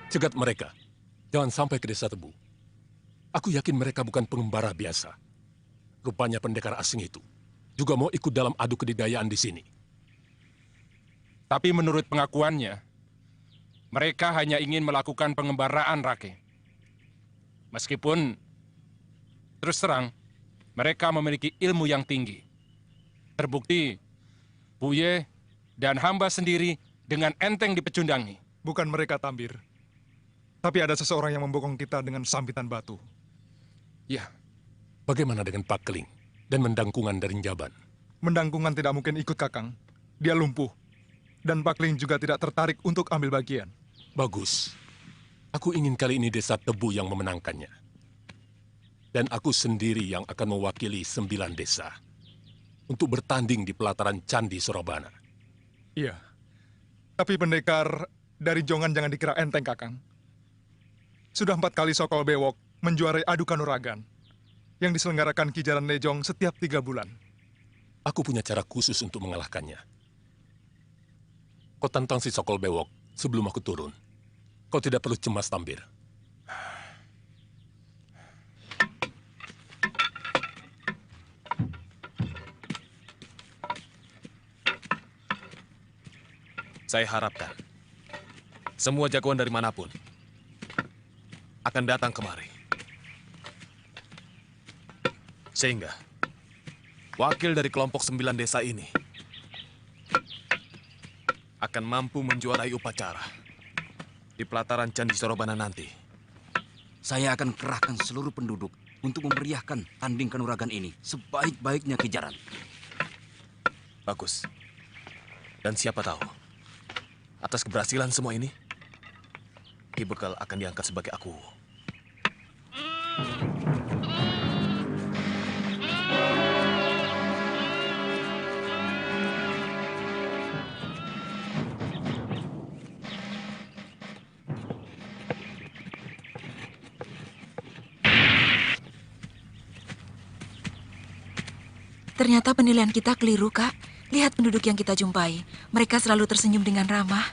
Cegat mereka. Jangan sampai ke desa Tebu. Aku yakin mereka bukan pengembara biasa. Rupanya pendekar asing itu juga mau ikut dalam adu kedidayaan di sini. Tapi menurut pengakuannya, mereka hanya ingin melakukan pengembaraan, Rake. Meskipun, terus terang, mereka memiliki ilmu yang tinggi. Terbukti, Buye dan hamba sendiri dengan enteng dipecundangi. Bukan mereka, Tambir. Tapi ada seseorang yang membokong kita dengan sambitan batu. Ya, Bagaimana dengan Pak Keling dan Mendangkungan dari Njaban? Mendangkungan tidak mungkin ikut, Kakang. Dia lumpuh. Dan Pak Ling juga tidak tertarik untuk ambil bagian. Bagus. Aku ingin kali ini desa Tebu yang memenangkannya. Dan aku sendiri yang akan mewakili 9 desa untuk bertanding di pelataran Candi Sorobana. Iya. Tapi pendekar dari Jongan jangan dikira enteng, Kakang. Sudah 4 kali Sokol Bewok menjuarai adu kanuragan yang diselenggarakan Ki Jaran Lejong setiap 3 bulan. Aku punya cara khusus untuk mengalahkannya. Kau tantang si Sokol Bewok sebelum aku turun. Kau tidak perlu cemas, Tambir. Saya harapkan semua jagoan dari manapun akan datang kemari. Sehingga wakil dari kelompok 9 desa ini akan mampu menjuarai upacara di pelataran Candi Sorobana nanti. Saya akan kerahkan seluruh penduduk untuk memeriahkan tanding kanuragan ini sebaik-baiknya, Ki Jaran. Bagus. Dan siapa tahu, atas keberhasilan semua ini, Ki Bekal akan diangkat sebagai aku. Ternyata penilaian kita keliru, Kak. Lihat penduduk yang kita jumpai. Mereka selalu tersenyum dengan ramah.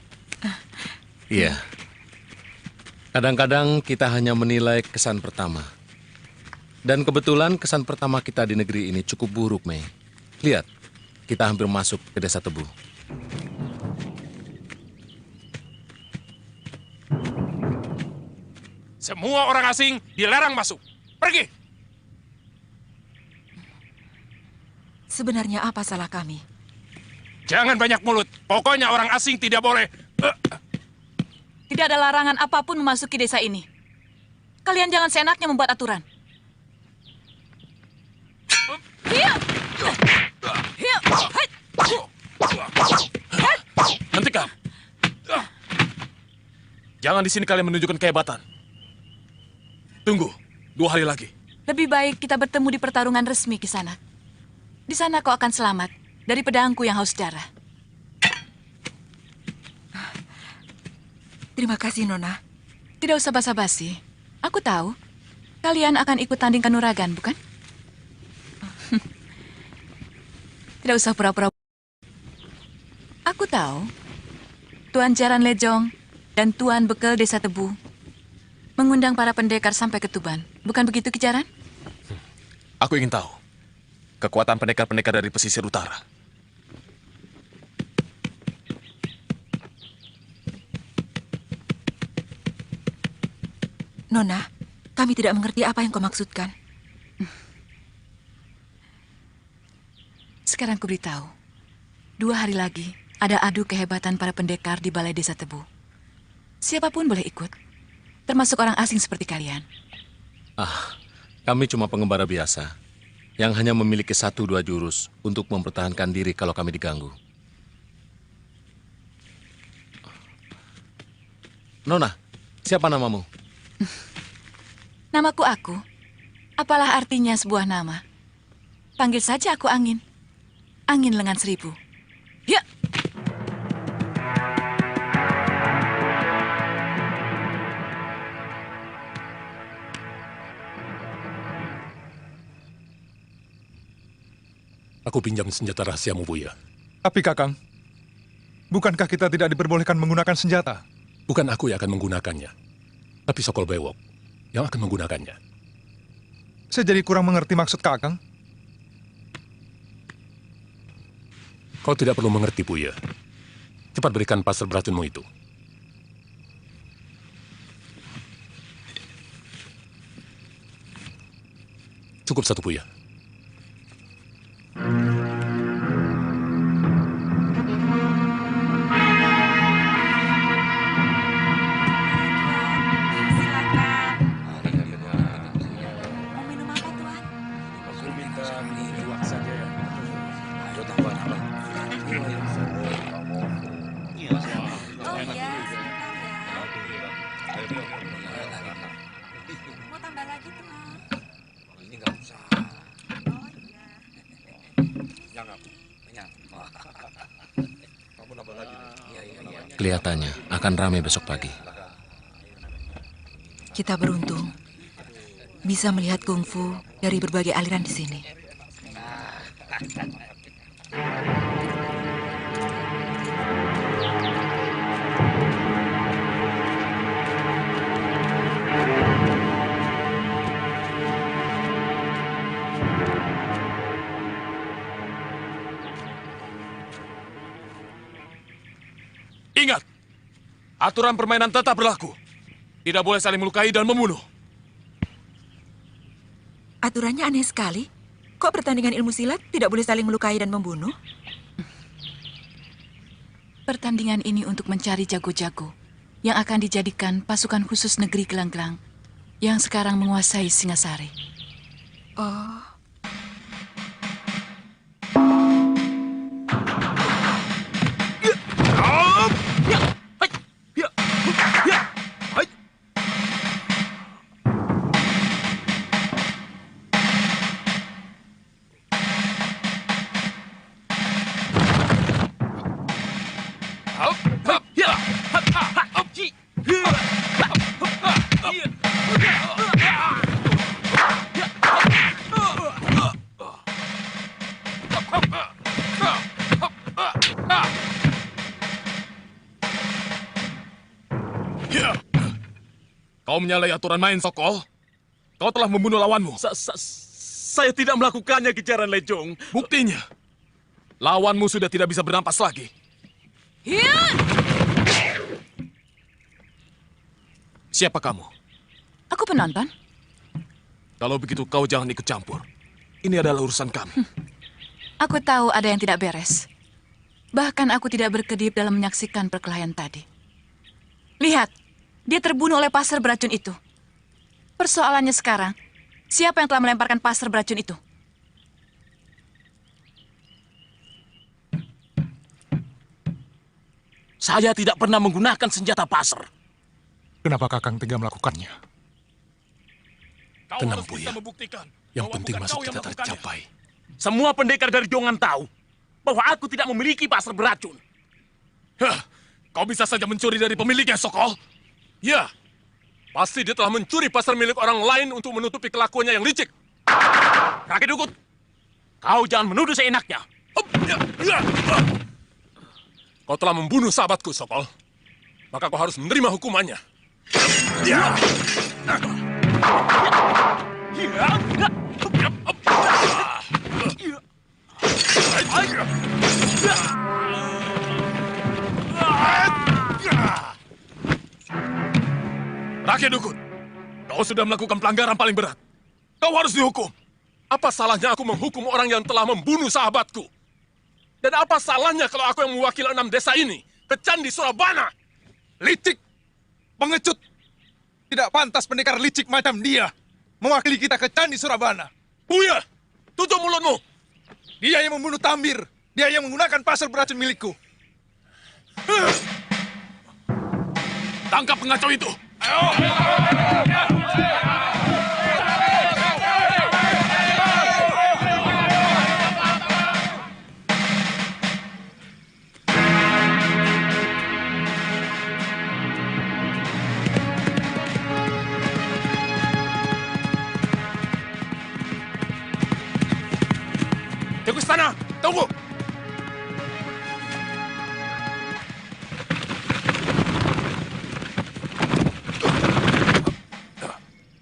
Iya. Kadang-kadang kita hanya menilai kesan pertama. Dan kebetulan kesan pertama kita di negeri ini cukup buruk, Mei. Lihat, kita hampir masuk ke desa Tebu. semua orang asing dilarang masuk. Pergi! Sebenarnya apa salah kami? Jangan banyak mulut. Pokoknya orang asing tidak boleh. Tidak ada larangan apapun memasuki desa ini. Kalian jangan seenaknya membuat aturan. Hentikan! Jangan di sini kalian menunjukkan kehebatan. Tunggu, 2 hari lagi. Lebih baik kita bertemu di pertarungan resmi di sana. Di sana kau akan selamat dari pedangku yang haus darah. Terima kasih, Nona. Tidak usah basa-basi. Aku tahu. Kalian akan ikut tanding kanuragan, bukan? Tidak usah pura-pura. Aku tahu. Tuan Jaran Lejong dan Tuan Bekal Desa Tebu mengundang para pendekar sampai ke Tuban. Bukan begitu, Ki Jaran? Aku ingin tahu kekuatan pendekar-pendekar dari pesisir utara. Nona, kami tidak mengerti apa yang kau maksudkan. Sekarang ku beritahu. 2 hari lagi ada adu kehebatan para pendekar di Balai Desa Tebu. Siapapun boleh ikut, termasuk orang asing seperti kalian. Kami cuma pengembara biasa yang hanya memiliki 1-2 jurus untuk mempertahankan diri kalau kami diganggu. Nona, siapa namamu? Namaku Aku. Apalah artinya sebuah nama? Panggil saja aku Angin. Angin lengan 1000. Ya! Aku pinjam senjata rahasiamu, Buya. Tapi Kakang, bukankah kita tidak diperbolehkan menggunakan senjata? Bukan aku yang akan menggunakannya. Tapi Sokol Bewok yang akan menggunakannya. Saya jadi kurang mengerti maksud Kakang. Kau tidak perlu mengerti, Buya. Cepat berikan pasir beracunmu itu. Cukup satu, Buya. Kelihatannya akan ramai besok pagi. Kita beruntung bisa melihat kungfu dari berbagai aliran di sini. Ingat, aturan permainan tetap berlaku. Tidak boleh saling melukai dan membunuh. Aturannya aneh sekali. Kok pertandingan ilmu silat tidak boleh saling melukai dan membunuh? Pertandingan ini untuk mencari jago-jago yang akan dijadikan pasukan khusus negeri Gelanggelang yang sekarang menguasai Singasari. Oh, Kau menyalahi aturan main, Sokol. Kau telah membunuh lawanmu. Saya tidak melakukannya, Kijaran Lejong. Buktinya, lawanmu sudah tidak bisa bernapas lagi. Siapa kamu? Aku penonton. Kalau begitu kau jangan ikut campur. Ini adalah urusan kami. Aku tahu ada yang tidak beres. Bahkan aku tidak berkedip dalam menyaksikan perkelahian tadi. Lihat, dia terbunuh oleh pasar beracun itu. Persoalannya sekarang, siapa yang telah melemparkan pasar beracun itu? Saya tidak pernah menggunakan senjata pasar. Kenapa Kakang tega melakukannya? Kau Tenang, harus bisa Buya. membuktikan Yang bahwa penting bukan masuk kau yang kita melakukannya. tercapai. Semua pendekar dari Jongan tahu bahwa aku tidak memiliki pasar beracun. Hah, kau bisa saja mencuri dari pemiliknya, Sokol. Ya, pasti dia telah mencuri pasar milik orang lain untuk menutupi kelakuannya yang licik. Kakek Dukut, kau jangan menuduh seenaknya. Kau telah membunuh sahabatku, Sokol. Maka kau harus menerima hukumannya. Rakyat Dukut, kau sudah melakukan pelanggaran paling berat. Kau harus dihukum. Apa salahnya aku menghukum orang yang telah membunuh sahabatku? Dan apa salahnya kalau aku yang mewakili 6 desa ini ke Candi Surabana? Licik! Pengecut! Tidak pantas pendekar licik macam dia mewakili kita ke Candi Surabana. Buya, tutup mulutmu. Dia yang membunuh Tambir. Dia yang menggunakan pasar beracun milikku. Tangkap pengacau itu. Jago istana, tunggu.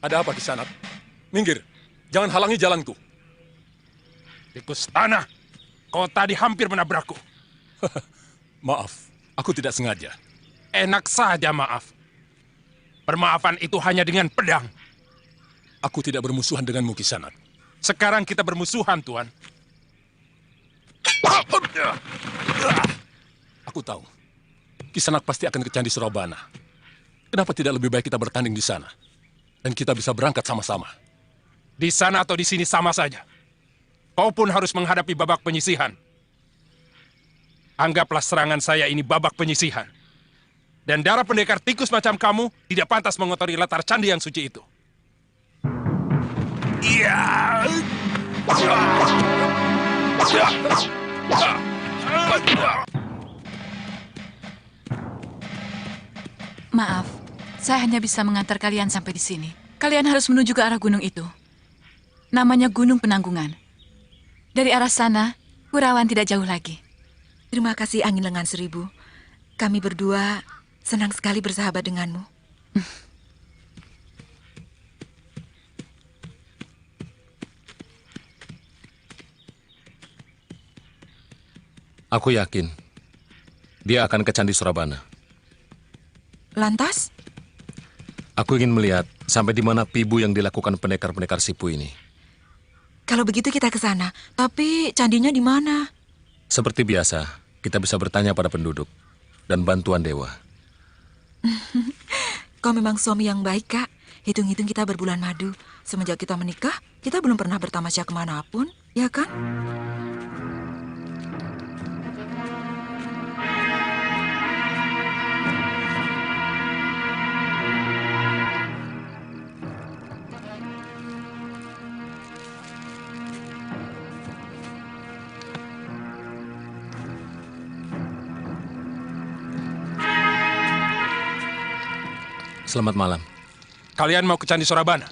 Ada apa Kisanak? Minggir, jangan halangi jalanku. Tikus tanah, kau tadi hampir menabrakku. Maaf, aku tidak sengaja. Enak saja maaf. Permaafan itu hanya dengan pedang. Aku tidak bermusuhan denganmu, Kisanak. Sekarang kita bermusuhan, Tuan. Aku tahu. Kisanak pasti akan ke Candi Surabana. Kenapa tidak lebih baik kita bertanding di sana? Dan kita bisa berangkat sama-sama. Di sana atau di sini sama saja. Kau pun harus menghadapi babak penyisihan. Anggaplah serangan saya ini babak penyisihan. Dan darah pendekar tikus macam kamu tidak pantas mengotori latar candi yang suci itu. Iya. Maaf, saya hanya bisa mengantar kalian sampai di sini. Kalian harus menuju ke arah gunung itu. Namanya Gunung Penanggungan. Dari arah sana, Kurawan tidak jauh lagi. Terima kasih Angin Lengan Seribu. Kami berdua senang sekali bersahabat denganmu. Aku yakin dia akan ke Candi Surabana. Lantas? Aku ingin melihat sampai di mana pibu yang dilakukan pendekar-pendekar Sipu ini. Kalau begitu kita ke sana. Tapi candinya di mana? Seperti biasa, kita bisa bertanya pada penduduk dan bantuan dewa. Kau memang suami yang baik, Kak. Hitung-hitung kita berbulan madu. Semenjak kita menikah, kita belum pernah bertamasya kemanapun, ya kan? Selamat malam. Kalian mau ke Candi Surabana?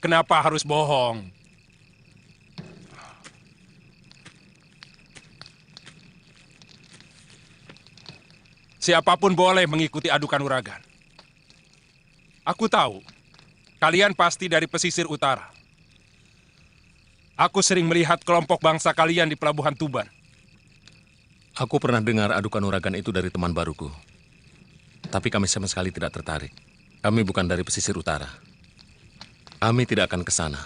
Kenapa harus bohong? Siapapun boleh mengikuti adu kanuragan. Aku tahu, kalian pasti dari pesisir utara. Aku sering melihat kelompok bangsa kalian di Pelabuhan Tuban. Aku pernah dengar adu kanuragan itu dari teman baruku. Tapi kami sama sekali tidak tertarik. Kami bukan dari pesisir utara. Kami tidak akan ke sana.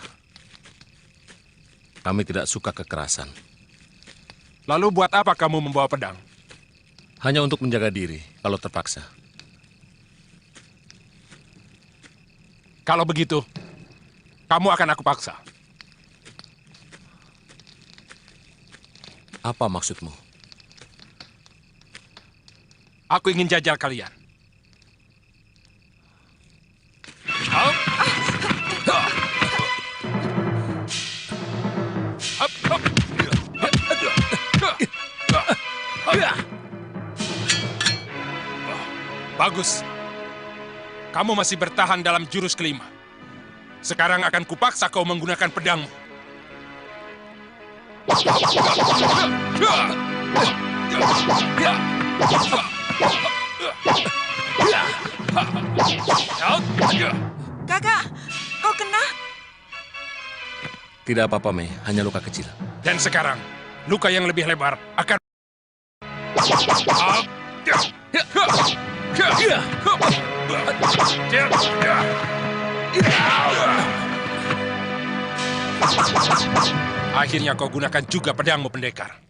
Kami tidak suka kekerasan. Lalu buat apa kamu membawa pedang? Hanya untuk menjaga diri kalau terpaksa. Kalau begitu, kamu akan aku paksa. Apa maksudmu? Aku ingin jajal kalian. Bagus. Kamu masih bertahan dalam jurus kelima. Sekarang akan kupaksa kau menggunakan pedangmu. Kakak, kau kena? Tidak apa-apa, Mei. Hanya luka kecil. Dan sekarang, luka yang lebih lebar akan... Akhirnya kau gunakan juga pedangmu, pendekar.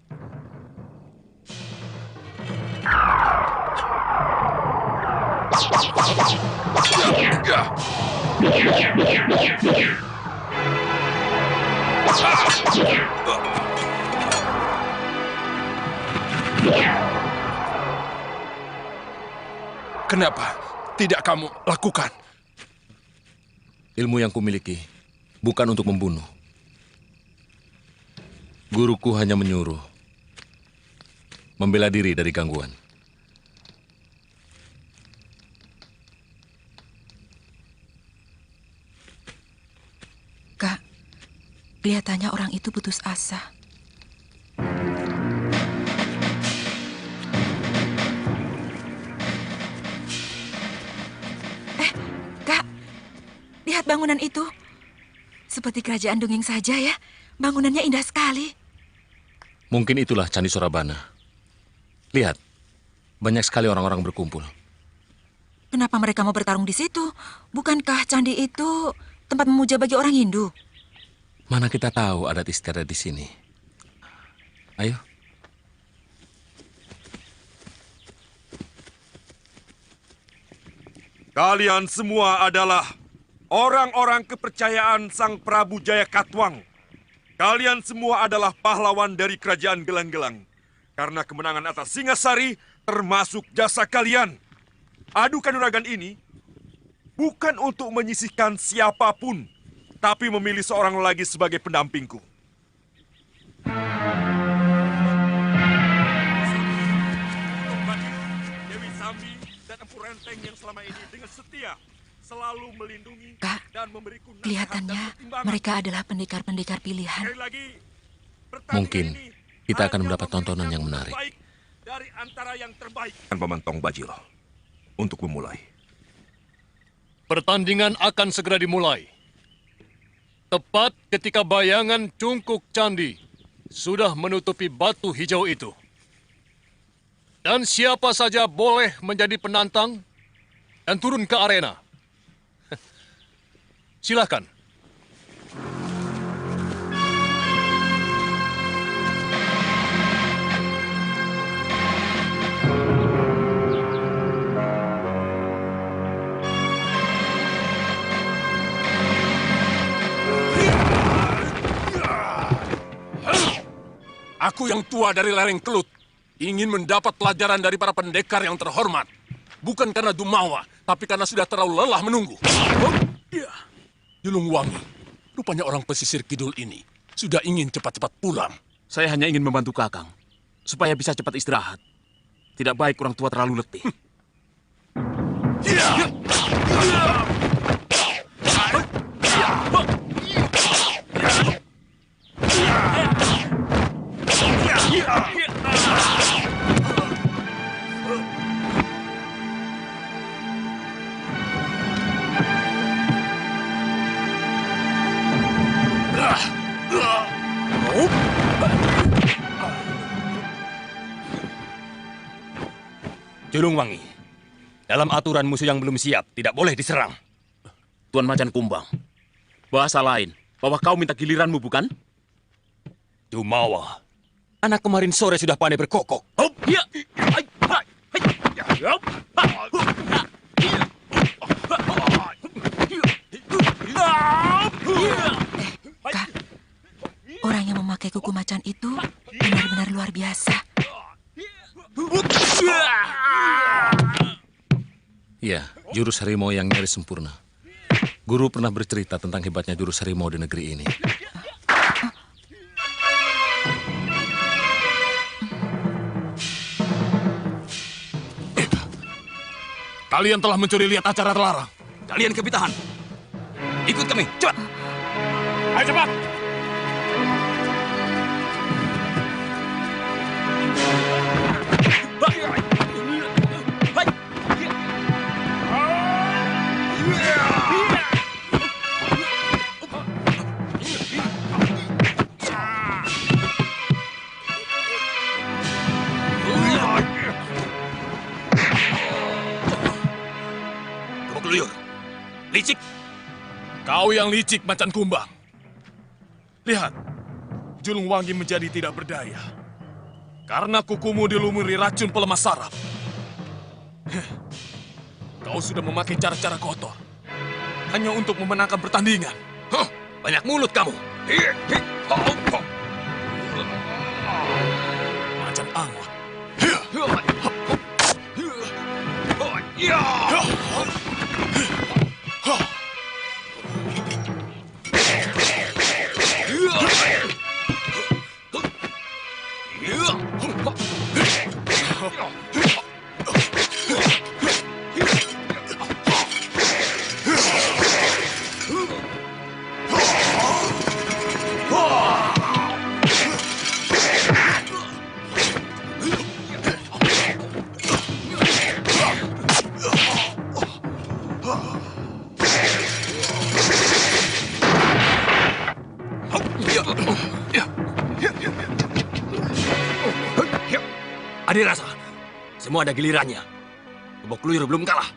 Kenapa tidak kamu lakukan? Ilmu yang kumiliki bukan untuk membunuh. Guruku hanya menyuruh membela diri dari gangguan. Kak, kelihatannya orang itu putus asa. lihat bangunan itu. Seperti kerajaan dongeng saja ya. Bangunannya indah sekali. Mungkin itulah Candi Sorabana. Lihat, banyak sekali orang-orang berkumpul. Kenapa mereka mau bertarung di situ? Bukankah candi itu tempat memuja bagi orang Hindu? Mana kita tahu adat istiadat di sini. Ayo. Kalian semua adalah orang-orang kepercayaan Sang Prabu Jayakatwang. Kalian semua adalah pahlawan dari kerajaan Gelang-Gelang. Karena kemenangan atas Singasari termasuk jasa kalian. Adu kanuragan ini bukan untuk menyisihkan siapapun, tapi memilih seorang lagi sebagai pendampingku. Dewi Sambi dan Empu Renteng yang selama ini dengan setia selalu melindungi Kak, dan memberiku nasihat kelihatannya dan pertimbangan. mereka adalah pendekar-pendekar pilihan. Sekali lagi, Mungkin pertandingan ini kita akan hanya mendapat tontonan yang memilih menarik. terbaik dari antara yang terbaik. Pemantong Bajil untuk memulai. Pertandingan akan segera dimulai. Tepat ketika bayangan cungkuk candi sudah menutupi batu hijau itu. Dan siapa saja boleh menjadi penantang dan turun ke arena. Silakan. Aku yang tua dari lereng Kelut ingin mendapat pelajaran dari para pendekar yang terhormat. Bukan karena Dumawa, tapi karena sudah terlalu lelah menunggu. Julung Wangi, rupanya orang pesisir kidul ini sudah ingin cepat-cepat pulang. Saya hanya ingin membantu Kakang, supaya bisa cepat istirahat. Tidak baik orang tua terlalu letih. Julung Wangi, dalam aturan musuh yang belum siap tidak boleh diserang. Tuan Macan Kumbang, bahasa lain bahwa kau minta giliranmu, bukan? Dumawa, anak kemarin sore sudah pandai berkokok. Kak, orang yang memakai kuku macan itu benar-benar luar biasa. Iya, jurus harimau yang nyaris sempurna. Guru pernah bercerita tentang hebatnya jurus harimau di negeri ini. Kalian telah mencuri lihat acara terlarang. Kalian kepitahan. Ikut kami, cepat. Ayo cepat. Licik. Kau yang licik, Macan Kumbang. Lihat, Julung Wangi menjadi tidak berdaya. Karena kukumu dilumuri racun pelemah saraf. Kau sudah memakai cara-cara kotor. Hanya untuk memenangkan pertandingan. Banyak mulut kamu. Macan angot. Adirasa, semua ada gilirannya. Kebok Luyur belum kalah.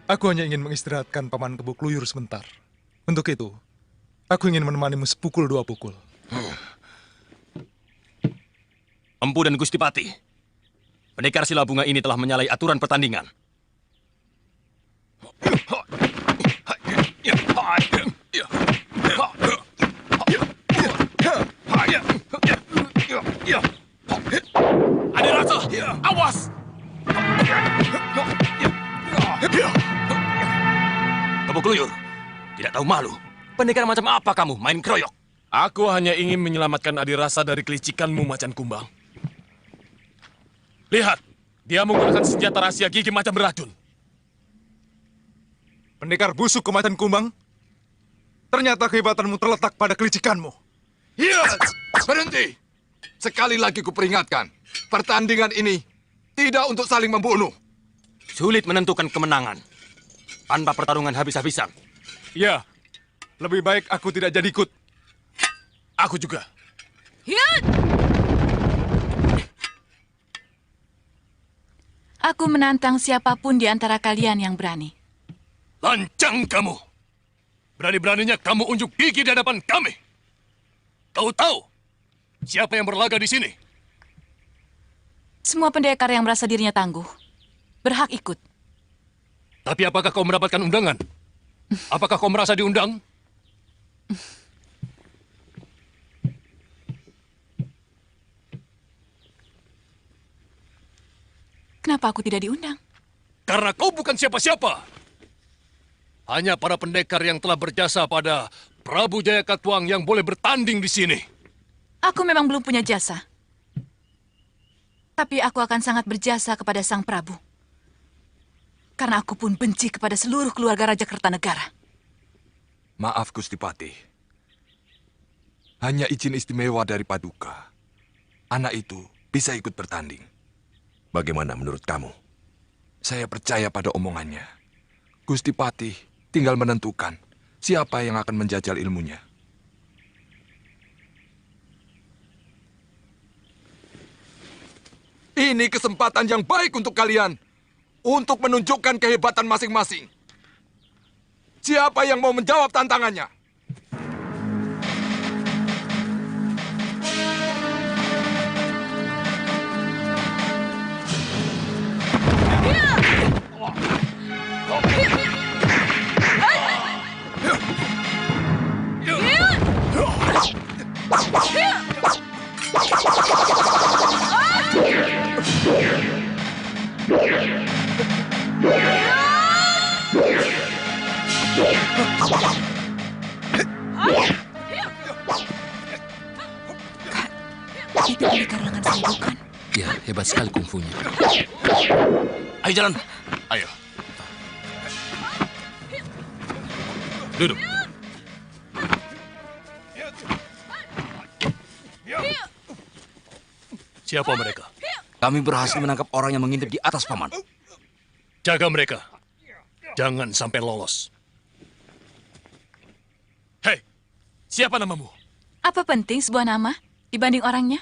Aku hanya ingin mengistirahatkan Paman Kebok Luyur sebentar. Untuk itu, aku ingin menemanimu sepukul dua pukul. Empu dan Gustipati, pendekar Silabunga ini telah menyalahi aturan pertandingan. Adirasa, awas! Kebok Luyur, tidak tahu malu. Pendekar macam apa kamu main keroyok? Aku hanya ingin menyelamatkan Adirasa dari kelicikanmu, Macan Kumbang. Lihat, dia menggunakan senjata rahasia gigi macan beracun. Pendekar busuk ke Macan Kumbang, ternyata kehebatanmu terletak pada kelicikanmu. Iya, berhenti. Sekali lagi kuperingatkan, pertandingan ini tidak untuk saling membunuh. Sulit menentukan kemenangan tanpa pertarungan habis-habisan. Ya, lebih baik aku tidak jadi ikut. Aku juga. Hiat! Aku menantang siapapun di antara kalian yang berani. Lancang kamu! Berani-beraninya kamu unjuk gigi di hadapan kami. Kau tahu siapa yang berlaga di sini? Semua pendekar yang merasa dirinya tangguh berhak ikut. Tapi apakah kau mendapatkan undangan? Apakah kau merasa diundang? Kenapa aku tidak diundang? Karena kau bukan siapa-siapa. Hanya para pendekar yang telah berjasa pada Prabu Jayakatwang yang boleh bertanding di sini. Aku memang belum punya jasa. Tapi aku akan sangat berjasa kepada Sang Prabu. Karena aku pun benci kepada seluruh keluarga Raja Kertanegara. Maaf Gustipati. Hanya izin istimewa dari Paduka. Anak itu bisa ikut bertanding. Bagaimana menurut kamu? Saya percaya pada omongannya. Gustipati tinggal menentukan siapa yang akan menjajal ilmunya. Ini kesempatan yang baik untuk kalian. Untuk menunjukkan kehebatan masing-masing. Siapa yang mau menjawab tantangannya? Kak, itu pendekar lengan seribu kan? Ya, hebat sekali kungfunya. Ayo jalan. Ayo. Duduk. Siapa mereka? Kami berhasil menangkap orang yang mengintip di atas, Paman. Jaga mereka. Jangan sampai lolos. Hei, siapa namamu? Apa penting sebuah nama dibanding orangnya?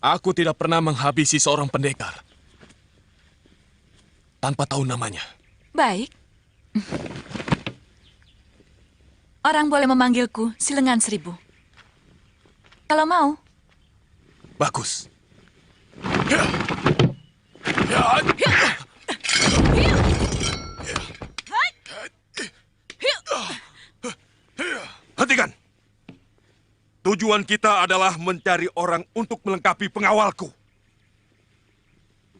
Aku tidak pernah menghabisi seorang pendekar tanpa tahu namanya. Baik. Orang boleh memanggilku si lengan seribu. Kalau mau. Bagus. Hentikan! Tujuan kita adalah mencari orang untuk melengkapi pengawalku.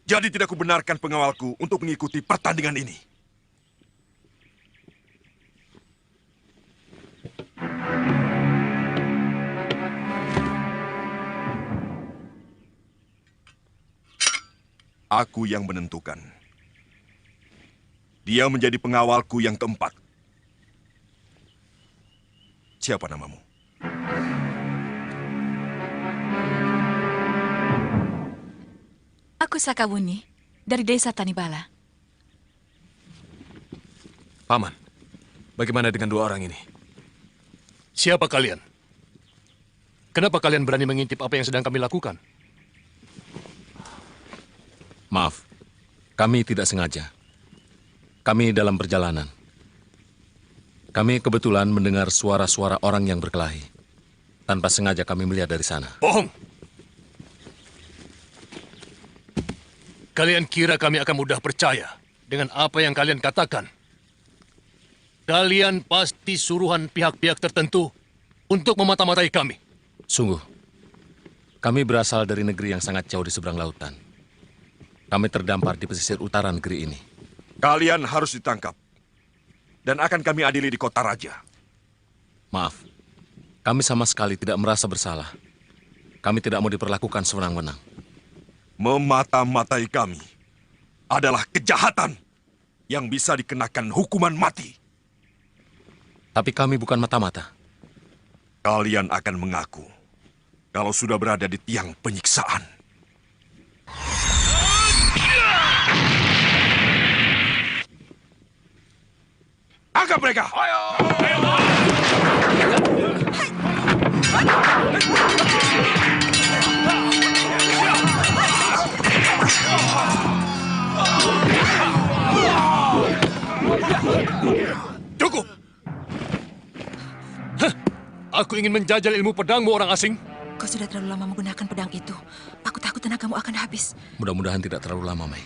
Jadi tidak kubenarkan pengawalku untuk mengikuti pertandingan ini. Aku yang menentukan. Dia menjadi pengawalku yang keempat. Siapa namamu? Aku Sakawuni dari desa Tanibala. Paman, bagaimana dengan dua orang ini? Siapa kalian? Kenapa kalian berani mengintip apa yang sedang kami lakukan? Maaf, kami tidak sengaja. Kami dalam perjalanan. Kami kebetulan mendengar suara-suara orang yang berkelahi. Tanpa sengaja kami melihat dari sana. Bohong! Kalian kira kami akan mudah percaya dengan apa yang kalian katakan? Kalian pasti suruhan pihak-pihak tertentu untuk memata-matai kami. Sungguh, kami berasal dari negeri yang sangat jauh di seberang lautan. Kami terdampar di pesisir utara negeri ini. Kalian harus ditangkap. Dan akan kami adili di kota raja. Maaf, kami sama sekali tidak merasa bersalah. Kami tidak mau diperlakukan sewenang-wenang. Memata-matai kami adalah kejahatan yang bisa dikenakan hukuman mati. Tapi kami bukan mata-mata. Kalian akan mengaku kalau sudah berada di tiang penyiksaan. Angkat mereka! Cukup! Aku ingin menjajal ilmu pedangmu, orang asing. Kau sudah terlalu lama menggunakan pedang itu. Aku takut tenagamu akan habis. Mudah-mudahan tidak terlalu lama, Mei.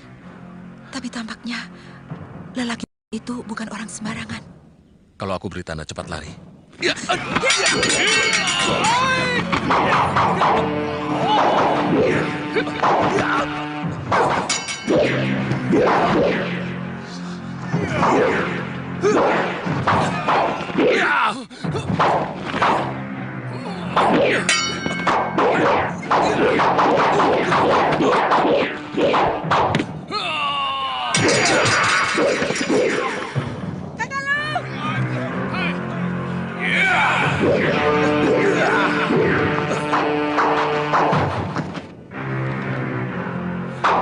Tapi tampaknya lelaki itu bukan orang sembarangan. Kalau aku beri tanda cepat lari.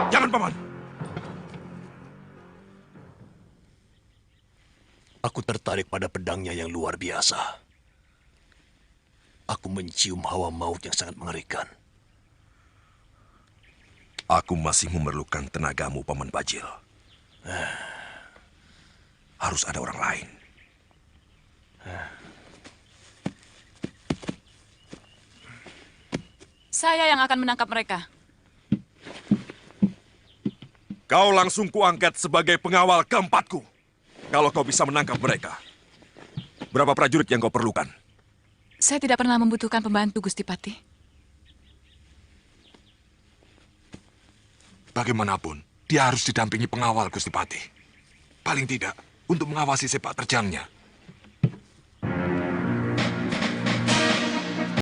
Jangan, Paman. Aku tertarik pada pedangnya yang luar biasa. Aku mencium hawa maut yang sangat mengerikan. Aku masih memerlukan tenagamu, Paman Bajil. Harus ada orang lain. Saya yang akan menangkap mereka. Kau langsung kuangkat sebagai pengawal keempatku. Kalau kau bisa menangkap mereka. Berapa prajurit yang kau perlukan? Saya tidak pernah membutuhkan pembantu, Gusti Patih. Bagaimanapun, dia harus didampingi pengawal, Gusti Patih. Paling tidak, untuk mengawasi sepak terjangnya.